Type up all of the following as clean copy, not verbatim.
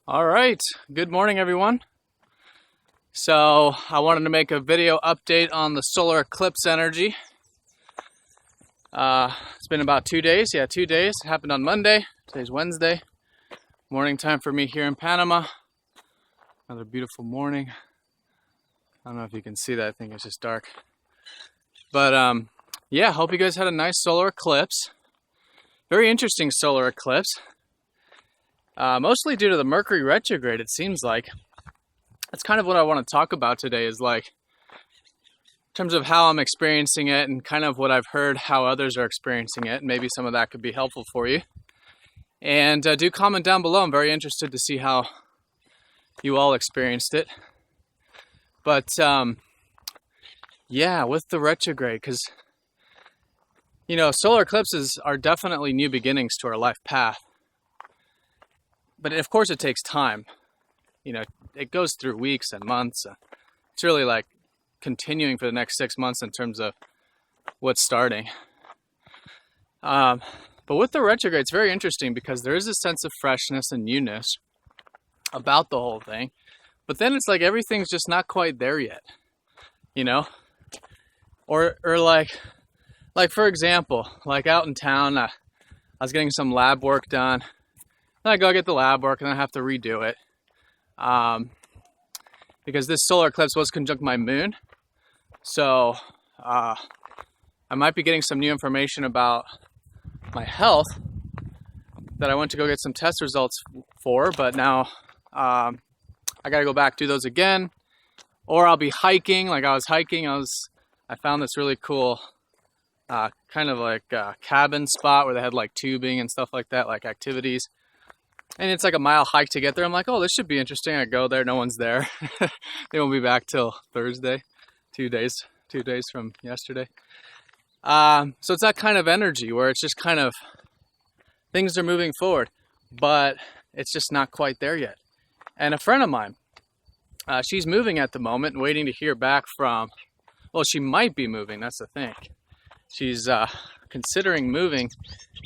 All right, good morning everyone. So I wanted to make a video update on the solar eclipse energy. It's been about 2 days. 2 days. It happened on Monday. Today's Wednesday. Morning time for me here in Panama. Another beautiful morning. I don't know if you can see that. I think it's just dark. But yeah, hope you guys had a nice solar eclipse. Very interesting solar eclipse. Mostly due to the Mercury Retrograde, it seems like. That's kind of what I want to talk about today, is like in terms of how I'm experiencing it and kind of what I've heard how others are experiencing it. Maybe some of that could be helpful for you. And do comment down below. I'm very interested to see how you all experienced it. But yeah, with the retrograde, because you know, solar eclipses are definitely new beginnings to our life path. But of course it takes time. You know, it goes through weeks and months. It's really like continuing for the next 6 months in terms of what's starting. But with the retrograde, it's very interesting because there is a sense of freshness and newness about the whole thing. But then it's like everything's just not quite there yet, you know? Or like for example, like out in town, I was getting some lab work done. Then I go get the lab work and I have to redo it. Because this solar eclipse was conjunct my moon. So I might be getting some new information about my health that I went to go get some test results for, but now I gotta go back do those again. Or I'll be hiking. Like I was hiking, I found this really cool kind of like cabin spot where they had like tubing and stuff like that, like activities. And it's like a mile hike to get there. I'm like, oh, this should be interesting. I go there, no one's there. They won't be back till Thursday, 2 days from yesterday. So it's that kind of energy where it's just kind of, things are moving forward, but it's just not quite there yet. And a friend of mine, she's moving at the moment, waiting to hear back from, well, she might be moving, that's the thing. She's considering moving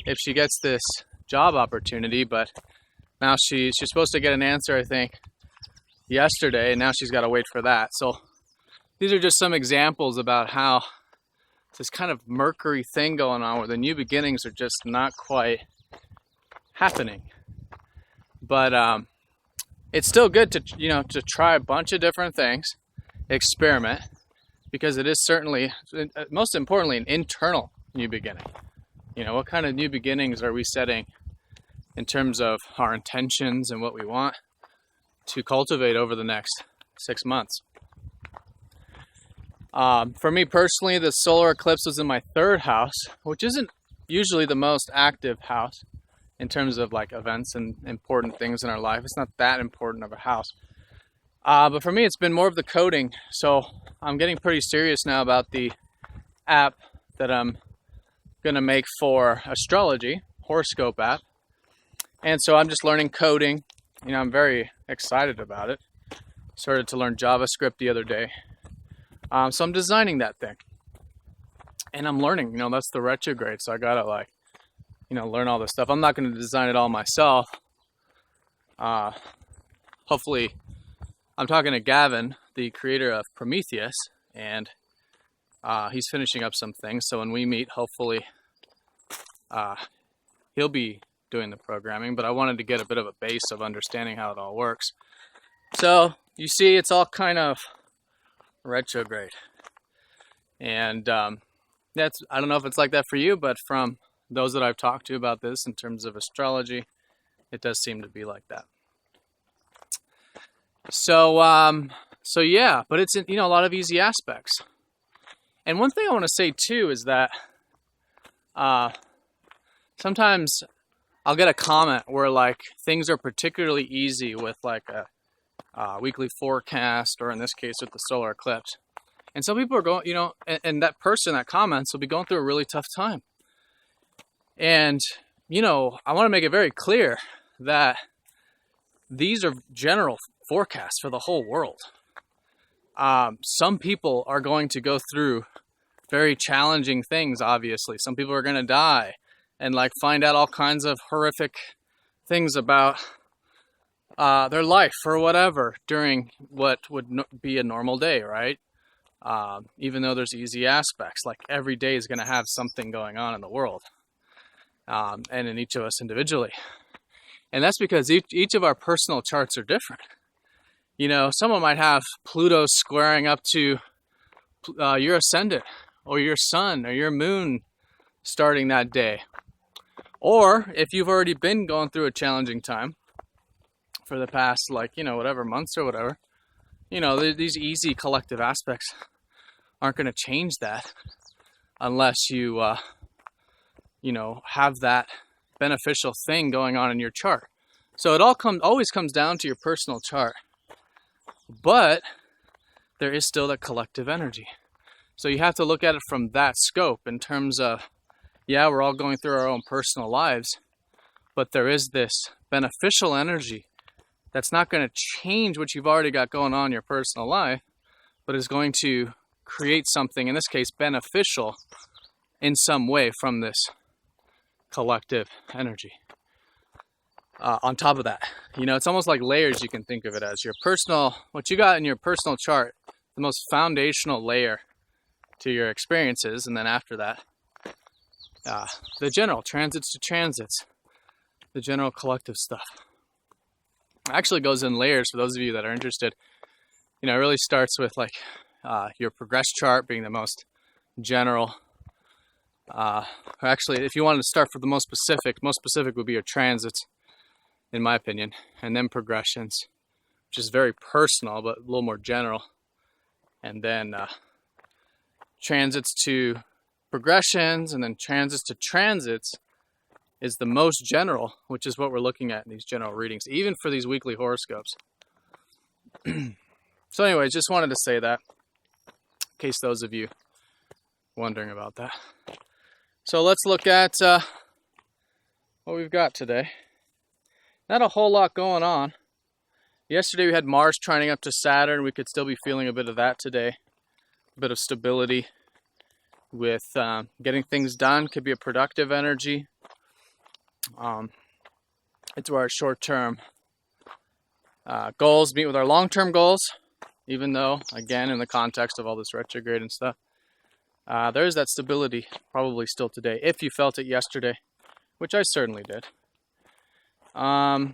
if she gets this job opportunity, but now she's supposed to get an answer, I think, yesterday, and now she's got to wait for that. So these are just some examples about how this kind of Mercury thing going on where the new beginnings are just not quite happening. But it's still good to, you know, to try a bunch of different things, experiment, because it is certainly, most importantly, an internal new beginning. You know, what kind of new beginnings are we setting in terms of our intentions and what we want to cultivate over the next 6 months. For me personally, the solar eclipse was in my 3rd house, which isn't usually the most active house in terms of like events and important things in our life. It's not that important of a house. But for me, it's been more of the coding. So I'm getting pretty serious now about the app that I'm going to make for astrology, horoscope app. And so I'm just learning coding. You know, I'm very excited about it. Started to learn JavaScript the other day. So I'm designing that thing. And I'm learning, you know, that's the retrograde. So I gotta like, you know, learn all this stuff. I'm not gonna design it all myself. Hopefully, I'm talking to Gavin, the creator of Prometheus, and he's finishing up some things. So when we meet, hopefully he'll be doing the programming, but I wanted to get a bit of a base of understanding how it all works. So you see, it's all kind of retrograde. And that's, I don't know if it's like that for you, but from those that I've talked to about this in terms of astrology, it does seem to be like that. So yeah, but it's, you know, a lot of easy aspects. And one thing I want to say too is that sometimes I'll get a comment where like things are particularly easy with like a weekly forecast, or in this case with the solar eclipse. And some people are going, you know, and that person that comments will be going through a really tough time. And, you know, I want to make it very clear that these are general forecasts for the whole world. Some people are going to go through very challenging things, obviously. Some people are going to die and like find out all kinds of horrific things about their life or whatever during what would be a normal day, right? Even though there's easy aspects, like every day is going to have something going on in the world, and in each of us individually. And that's because each of our personal charts are different. You know, someone might have Pluto squaring up to your ascendant or your sun or your moon starting that day. Or if you've already been going through a challenging time for the past, like, you know, whatever months or whatever, you know, these easy collective aspects aren't going to change that unless you, you know, have that beneficial thing going on in your chart. So it always comes down to your personal chart. But there is still that collective energy. So you have to look at it from that scope in terms of, yeah, we're all going through our own personal lives, but there is this beneficial energy that's not going to change what you've already got going on in your personal life, but is going to create something, in this case, beneficial in some way from this collective energy. On top of that, you know, it's almost like layers. You can think of it as your personal, what you got in your personal chart, the most foundational layer to your experiences. And then after that, the general transits to transits, the general collective stuff. It actually goes in layers for those of you that are interested. You know, it really starts with like your progress chart being the most general. Actually, if you wanted to start for the most specific would be your transits, in my opinion, and then progressions, which is very personal but a little more general, and then transits to progressions, and then transits to transits is the most general, which is what we're looking at in these general readings, even for these weekly horoscopes. So anyways, just wanted to say that in case those of you wondering about that. So let's look at what we've got today. Not a whole lot going on. Yesterday we had Mars trining up to Saturn. We could still be feeling a bit of that today. A bit of stability with getting things done. Could be a productive energy. It's where our short-term goals meet with our long-term goals. Even though, again, in the context of all this retrograde and stuff, there's that stability probably still today. If you felt it yesterday, which I certainly did. The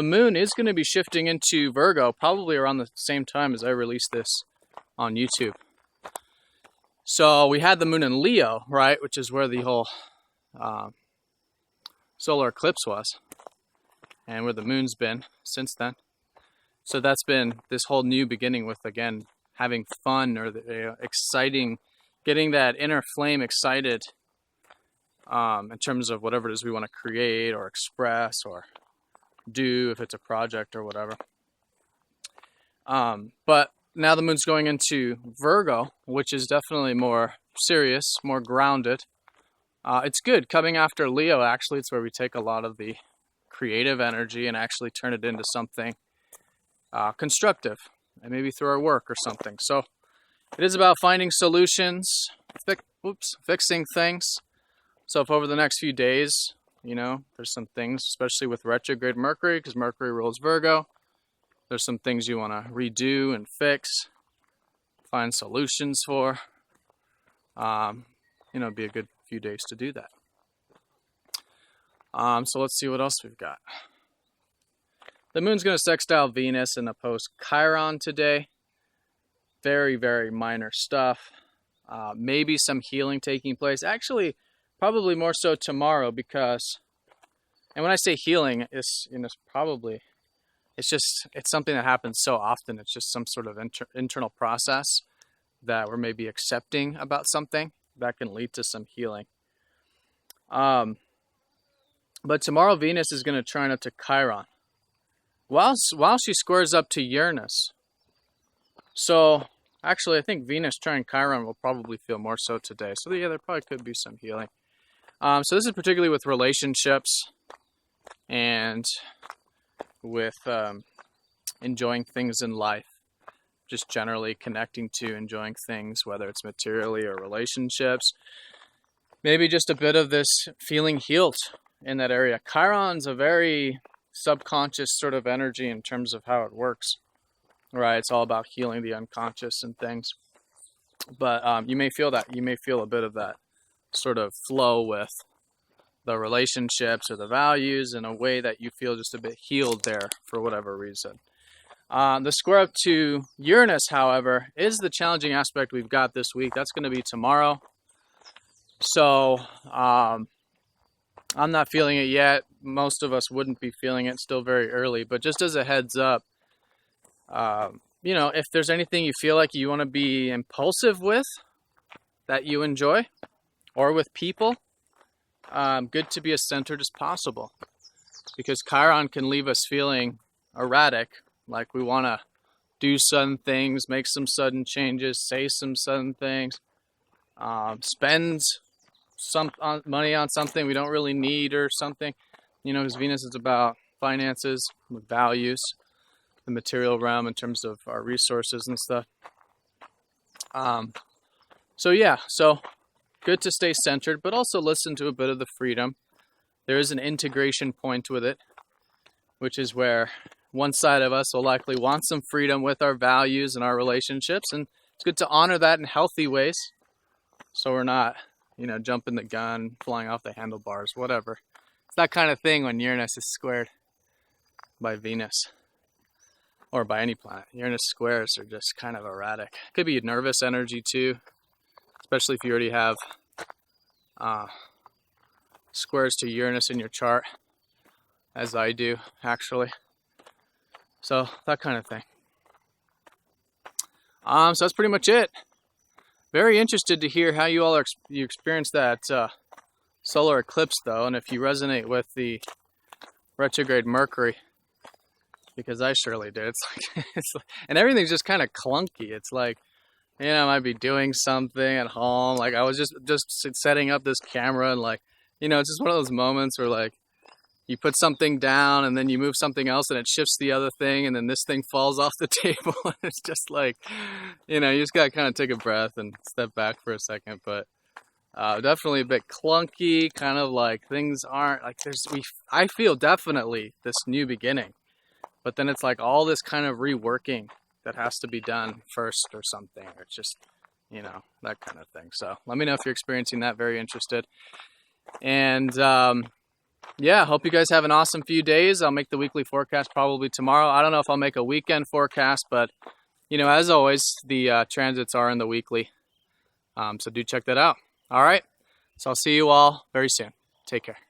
moon is going to be shifting into Virgo probably around the same time as I release this on YouTube. So we had the moon in Leo, right, which is where the whole solar eclipse was, and where the moon's been since then. So that's been this whole new beginning with, again, having fun or exciting, getting that inner flame excited in terms of whatever it is we want to create or express or do, if it's a project or whatever. But now the moon's going into Virgo, which is definitely more serious, more grounded. It's good coming after Leo. Actually, it's where we take a lot of the creative energy and actually turn it into something constructive, and maybe through our work or something. So it is about finding solutions, fixing things. So if over the next few days, you know, there's some things, especially with retrograde Mercury, because Mercury rules Virgo, there's some things you want to redo and fix, find solutions for. You know, it'd be a good few days to do that. So let's see what else we've got. The moon's going to sextile Venus in opposed Chiron today. Very, very minor stuff. Maybe some healing taking place. Actually, probably more so tomorrow because, and when I say healing, it's, you know, it's something that happens so often. It's just some sort of internal process that we're maybe accepting about something that can lead to some healing. But tomorrow Venus is going to trine up to Chiron while she squares up to Uranus. So actually, I think Venus trine Chiron will probably feel more so today. So yeah, there probably could be some healing. So this is particularly with relationships and with enjoying things in life. Just generally connecting to enjoying things, whether it's materially or relationships. Maybe just a bit of this feeling healed in that area. Chiron's a very subconscious sort of energy in terms of how it works, right? It's all about healing the unconscious and things. But you may feel that. You may feel a bit of that sort of flow with the relationships or the values in a way that you feel just a bit healed there for whatever reason. The square up to Uranus, however, is the challenging aspect we've got this week. That's going to be tomorrow. So I'm not feeling it yet. Most of us wouldn't be feeling it, still very early. But just as a heads up, you know, if there's anything you feel like you want to be impulsive with that you enjoy, or with people, good to be as centered as possible, because Chiron can leave us feeling erratic, like we want to do sudden things, make some sudden changes, say some sudden things, spend some money on something we don't really need or something, you know, because Venus is about finances, with values, the material realm in terms of our resources and stuff. So yeah, so good to stay centered, but also listen to a bit of the freedom. There is an integration point with it, which is where one side of us will likely want some freedom with our values and our relationships, and it's good to honor that in healthy ways, so we're not, you know, jumping the gun, flying off the handlebars, whatever. It's that kind of thing when Uranus is squared by Venus, or by any planet. Uranus squares are just kind of erratic. Could be nervous energy too, especially if you already have squares to Uranus in your chart, as I do, actually. So that kind of thing. So that's pretty much it. Very interested to hear how you all you experienced that solar eclipse, though, and if you resonate with the retrograde Mercury, because I surely did. It's like, and everything's just kind of clunky. It's like, you know, I might be doing something at home. Like I was just setting up this camera, and like, you know, it's just one of those moments where like you put something down and then you move something else and it shifts the other thing, and then this thing falls off the table. And it's just like, you know, you just gotta kind of take a breath and step back for a second. But definitely a bit clunky, kind of like things aren't like I feel definitely this new beginning, but then it's like all this kind of reworking that has to be done first or something. Or it's just, you know, that kind of thing. So let me know if you're experiencing that. Very interested. And yeah, hope you guys have an awesome few days. I'll make the weekly forecast probably tomorrow. I don't know if I'll make a weekend forecast, but, you know, as always, the transits are in the weekly. So do check that out. All right. So I'll see you all very soon. Take care.